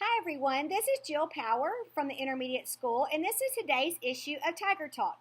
Hi everyone, this is Jill Power from the Intermediate School, and this is today's issue of Tiger Talk.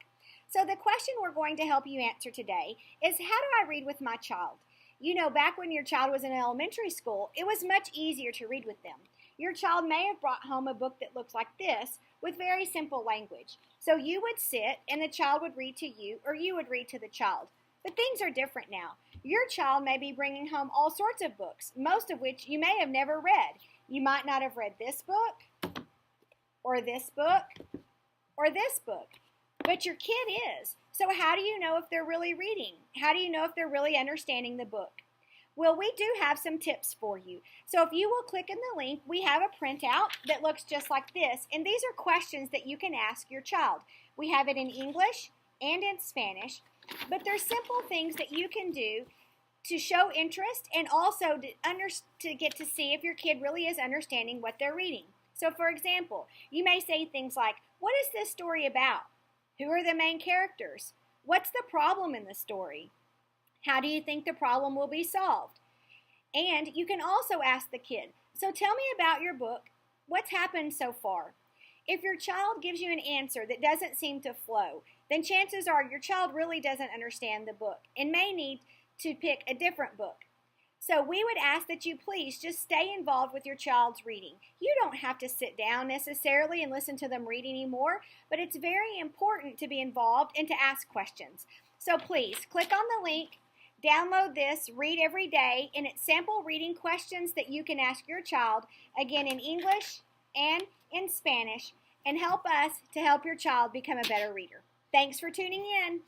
So the question we're going to help you answer today is, how do I read with my child? You know, back when your child was in elementary school, it was much easier to read with them. Your child may have brought home a book that looks like this with very simple language. So you would sit and the child would read to you, or you would read to the child. But things are different now. Your child may be bringing home all sorts of books, most of which you may have never read. You might not have read this book, or this book, or this book, but your kid is. So how do you know if they're really reading? How do you know if they're really understanding the book? Well, we do have some tips for you. So if you will click in the link, we have a printout that looks just like this, and these are questions that you can ask your child. We have it in English and in Spanish, but they're simple things that you can do to show interest and also to get to see if your kid really is understanding what they're reading. So for example, you may say things like, what is this story about? Who are the main characters? What's the problem in the story? How do you think the problem will be solved? And you can also ask the kid, so tell me about your book. What's happened so far? If your child gives you an answer that doesn't seem to flow, then chances are your child really doesn't understand the book and may need to pick a different book. So we would ask that you please just stay involved with your child's reading. You don't have to sit down necessarily and listen to them read anymore, but it's very important to be involved and to ask questions. So please click on the link, download this, read every day, and it's sample reading questions that you can ask your child, again in English and in Spanish, and help us to help your child become a better reader. Thanks for tuning in.